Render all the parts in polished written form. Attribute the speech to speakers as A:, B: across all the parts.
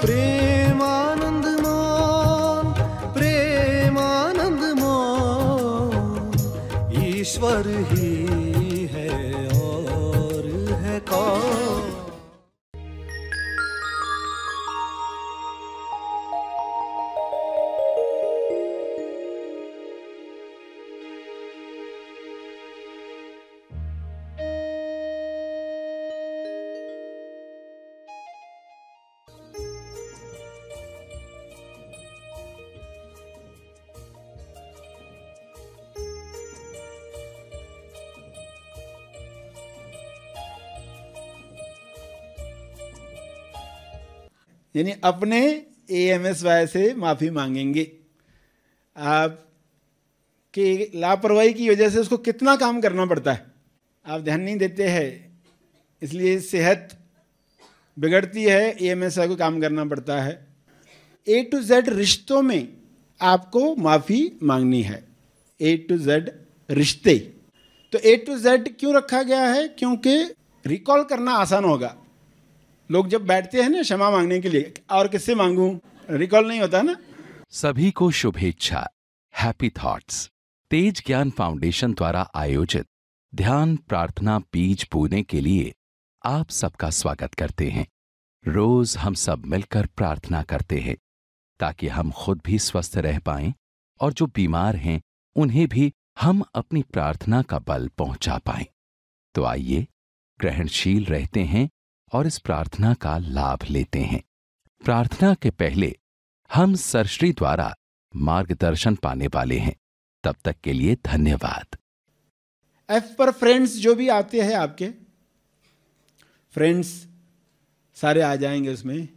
A: प्रेमानंद मोन, प्रेमानंद मोन, ईश्वर ही है और है कौन।
B: यानी अपने AMSY से माफ़ी मांगेंगे। आपकी लापरवाही की वजह से उसको कितना काम करना पड़ता है, आप ध्यान नहीं देते हैं, इसलिए सेहत बिगड़ती है, AMSY को काम करना पड़ता है। A to Z रिश्तों में आपको माफ़ी मांगनी है। A to Z रिश्ते, तो A to Z क्यों रखा गया है? क्योंकि रिकॉल करना आसान होगा। लोग जब बैठते हैं ना क्षमा मांगने के लिए, और किससे मांगूं, रिकॉल नहीं होता ना।
C: सभी को शुभेच्छा। हैप्पी थॉट्स तेज ज्ञान फाउंडेशन द्वारा आयोजित ध्यान प्रार्थना बीज बोने के लिए आप सबका स्वागत करते हैं। रोज हम सब मिलकर प्रार्थना करते हैं ताकि हम खुद भी स्वस्थ रह पाएं और जो बीमार हैं उन्हें भी हम अपनी प्रार्थना का बल पहुंचा पाएं। तो आइए ग्रहणशील रहते हैं और इस प्रार्थना का लाभ लेते हैं। प्रार्थना के पहले हम सरश्री द्वारा मार्गदर्शन पाने वाले हैं। तब तक के लिए धन्यवाद।
B: F पर फ्रेंड्स जो भी आते हैं, आपके फ्रेंड्स सारे आ जाएंगे उसमें।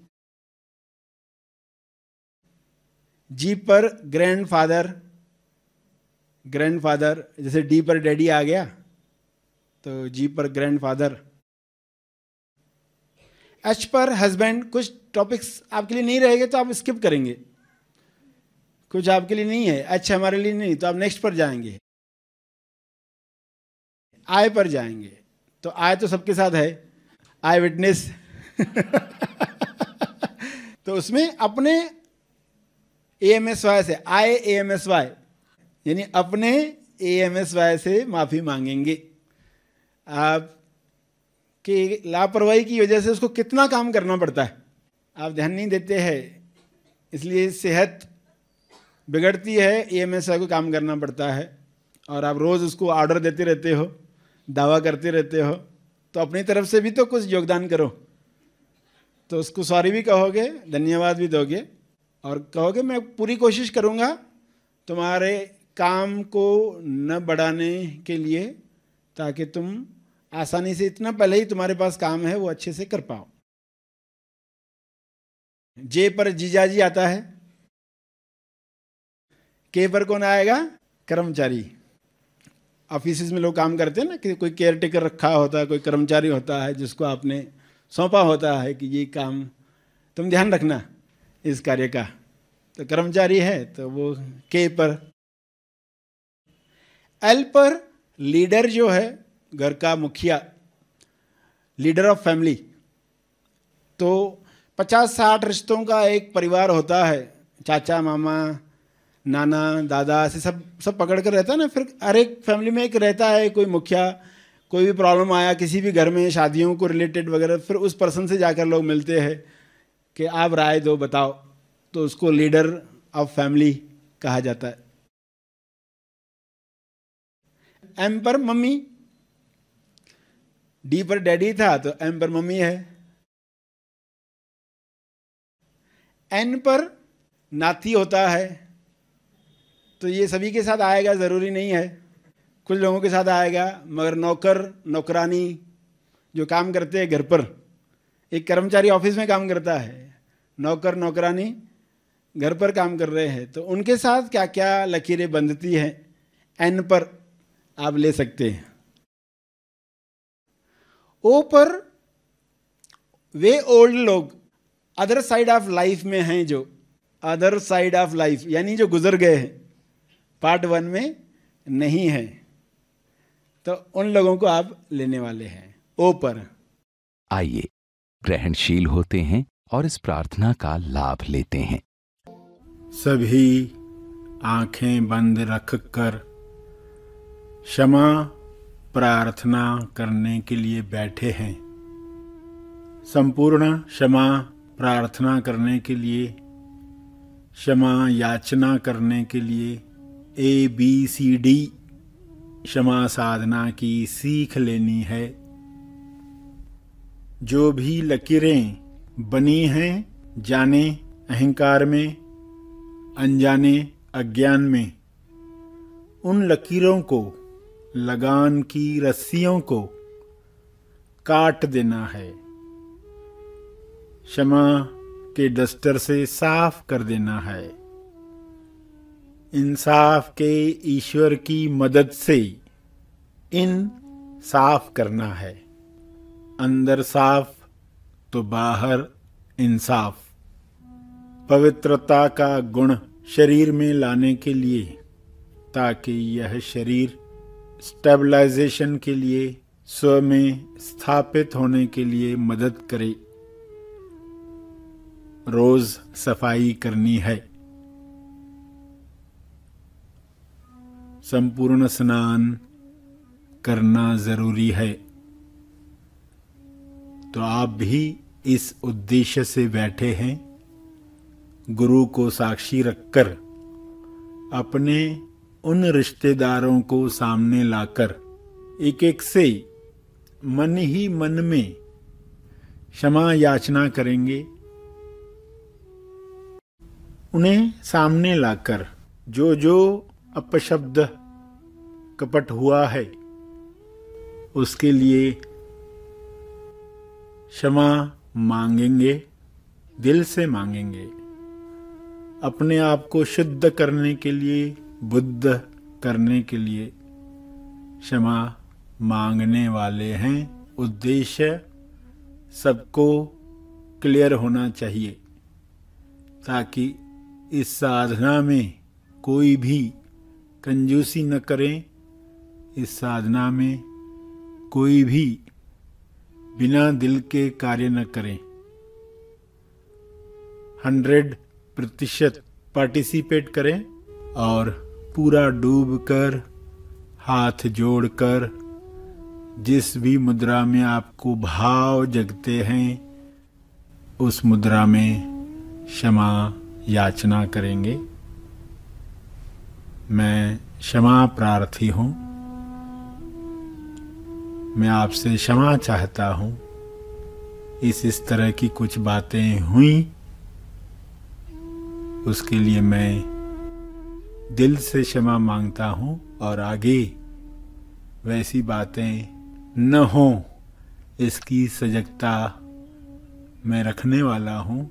B: G पर ग्रैंडफादर, ग्रैंडफादर, जैसे D पर डैडी आ गया तो G पर ग्रैंडफादर। H पर हस्बैंड। कुछ टॉपिक्स आपके लिए नहीं रहेंगे तो आप स्किप करेंगे, कुछ आपके लिए नहीं है, H हमारे लिए नहीं, तो आप नेक्स्ट पर जाएंगे। I पर जाएंगे तो I तो सबके साथ है, आई विटनेस। तो उसमें अपने AMSY से, AMSY यानी अपने AMSY से माफ़ी मांगेंगे। आप कि लापरवाही की वजह से उसको कितना काम करना पड़ता है, आप ध्यान नहीं देते हैं, इसलिए सेहत बिगड़ती है, AMSY को काम करना पड़ता है। और आप रोज़ उसको ऑर्डर देते रहते हो, दावा करते रहते हो, तो अपनी तरफ से भी तो कुछ योगदान करो। तो उसको सॉरी भी कहोगे, धन्यवाद भी दोगे और कहोगे मैं पूरी कोशिश करूँगा तुम्हारे काम को न बढ़ाने के लिए, ताकि तुम आसानी से, इतना पहले ही तुम्हारे पास काम है वो अच्छे से कर पाओ। J पर जीजाजी आता है। K पर कौन आएगा? कर्मचारी। ऑफिस में लोग काम करते हैं ना, कि कोई केयर टेकर रखा होता है, कोई कर्मचारी होता है जिसको आपने सौंपा होता है कि ये काम तुम ध्यान रखना इस कार्य का, तो कर्मचारी है, तो वो K पर। L पर लीडर जो है, घर का मुखिया, लीडर ऑफ फैमिली। तो 50-60 रिश्तों का एक परिवार होता है, चाचा मामा नाना दादा से सब पकड़ कर रहता है ना। फिर हर एक फैमिली में एक रहता है कोई मुखिया। कोई भी प्रॉब्लम आया किसी भी घर में, शादियों को रिलेटेड वगैरह, फिर उस पर्सन से जाकर लोग मिलते हैं कि आप राय दो, बताओ, तो उसको लीडर ऑफ फैमिली कहा जाता है। M पर मम्मी, D पर डैडी था तो M पर मम्मी है। N पर नाती होता है, तो ये सभी के साथ आएगा ज़रूरी नहीं है, कुछ लोगों के साथ आएगा। मगर नौकर नौकरानी जो काम करते हैं घर पर, एक कर्मचारी ऑफिस में काम करता है, नौकर नौकरानी घर पर काम कर रहे हैं, तो उनके साथ क्या क्या लकीरें बंधती हैं, N पर आप ले सकते हैं। O पर वे ओल्ड लोग अदर साइड ऑफ लाइफ में हैं, जो अदर साइड ऑफ लाइफ यानी जो गुजर गए हैं, पार्ट 1 में नहीं है, तो उन लोगों को आप लेने वाले हैं O पर।
C: आइए ग्रहणशील होते हैं और इस प्रार्थना का लाभ लेते हैं।
B: सभी आंखें बंद रखकर क्षमा प्रार्थना करने के लिए बैठे हैं। संपूर्ण क्षमा प्रार्थना करने के लिए, क्षमा याचना करने के लिए ABCD क्षमा साधना की सीख लेनी है। जो भी लकीरें बनी हैं जाने अहंकार में, अनजाने अज्ञान में, उन लकीरों को, लगान की रस्सियों को काट देना है। क्षमा के डस्टर से साफ कर देना है। इंसाफ के ईश्वर की मदद से इन साफ करना है। अंदर साफ तो बाहर इंसाफ। पवित्रता का गुण शरीर में लाने के लिए, ताकि यह शरीर स्टेबलाइजेशन के लिए, स्व में स्थापित होने के लिए मदद करे। रोज सफाई करनी है। संपूर्ण स्नान करना जरूरी है। तो आप भी इस उद्देश्य से बैठे हैं। गुरु को साक्षी रखकर अपने उन रिश्तेदारों को सामने लाकर एक एक से मन ही मन में क्षमा याचना करेंगे। उन्हें सामने लाकर जो जो अपशब्द कपट हुआ है उसके लिए क्षमा मांगेंगे, दिल से मांगेंगे। अपने आप को शुद्ध करने के लिए, बुद्ध करने के लिए क्षमा मांगने वाले हैं। उद्देश्य सबको क्लियर होना चाहिए, ताकि इस साधना में कोई भी कंजूसी न करें। इस साधना में कोई भी बिना दिल के कार्य न करें। 100% पार्टिसिपेट करें और पूरा डूब कर, हाथ जोड़कर, जिस भी मुद्रा में आपको भाव जगते हैं उस मुद्रा में क्षमा याचना करेंगे। मैं क्षमा प्रार्थी हूँ। मैं आपसे क्षमा चाहता हूँ। इस तरह की कुछ बातें हुई, उसके लिए मैं दिल से क्षमा मांगता हूँ और आगे वैसी बातें न हो इसकी सजगता मैं रखने वाला हूँ।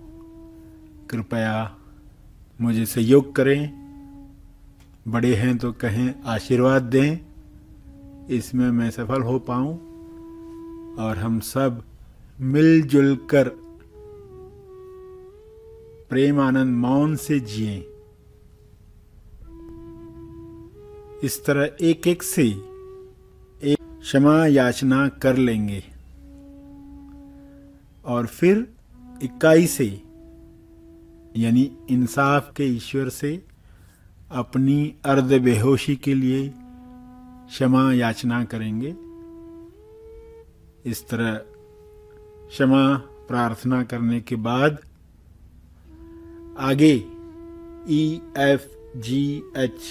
B: कृपया मुझे सहयोग करें। बड़े हैं तो कहें आशीर्वाद दें, इसमें मैं सफल हो पाऊं और हम सब मिलजुल कर प्रेम आनंद मौन से जिएं। इस तरह एक एक से एक क्षमा याचना कर लेंगे और फिर इकाई से, यानी इंसाफ के ईश्वर से अपनी अर्ध बेहोशी के लिए क्षमा याचना करेंगे। इस तरह क्षमा प्रार्थना करने के बाद आगे EFGH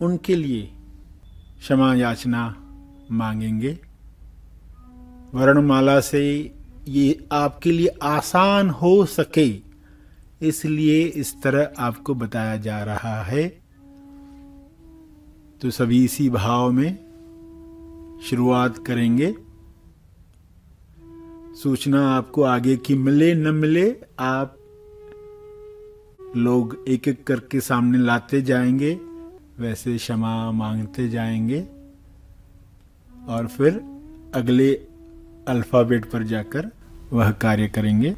B: उनके लिए क्षमा याचना मांगेंगे। वर्णमाला से ये आपके लिए आसान हो सके इसलिए इस तरह आपको बताया जा रहा है। तो सभी इसी भाव में शुरुआत करेंगे। सूचना आपको आगे की मिले न मिले, आप लोग एक एक करके सामने लाते जाएंगे, वैसे क्षमा मांगते जाएंगे और फिर अगले अल्फाबेट पर जाकर वह कार्य करेंगे।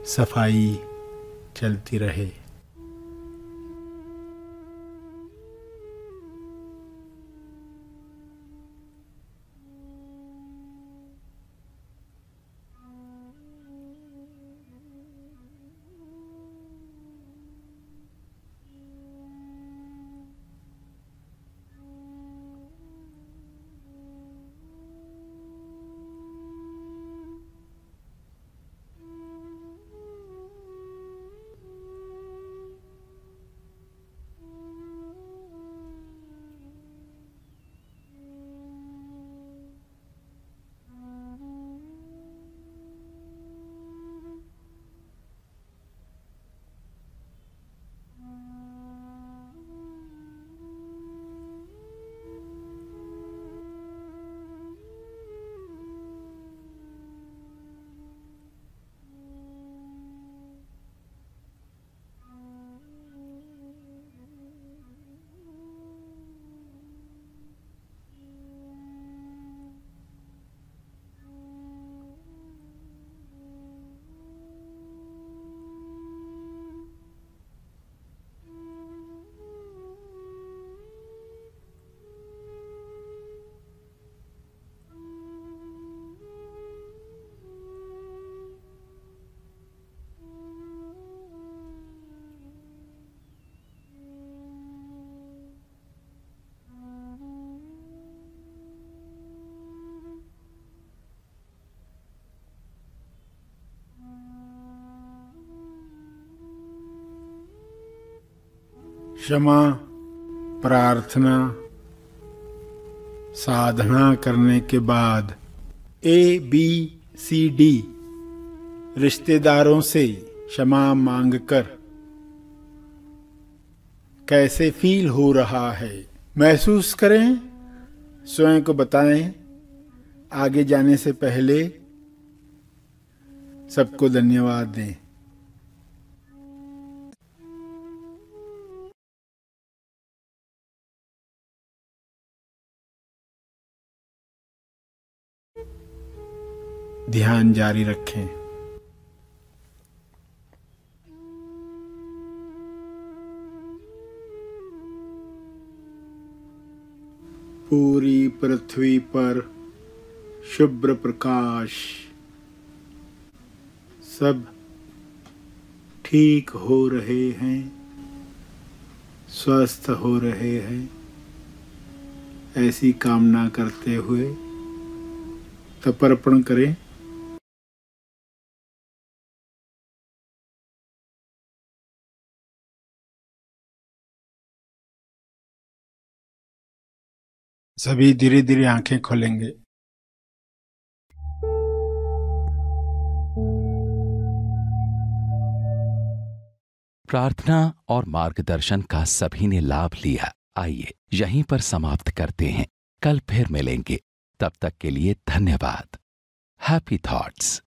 D: सफाई चलती रहे। क्षमा, प्रार्थना, साधना करने के बाद ABCD रिश्तेदारों से क्षमा मांगकर कैसे फील हो रहा है महसूस करें, स्वयं को बताएं। आगे जाने से पहले सबको धन्यवाद दें। ध्यान जारी रखें। पूरी पृथ्वी पर शुभ्र प्रकाश, सब ठीक हो रहे हैं, स्वस्थ हो रहे हैं, ऐसी कामना करते हुए तर्पण करें। सभी धीरे धीरे आंखें खोलेंगे।
C: प्रार्थना और मार्गदर्शन का सभी ने लाभ लिया। आइए यहीं पर समाप्त करते हैं। कल फिर मिलेंगे। तब तक के लिए धन्यवाद। Happy thoughts.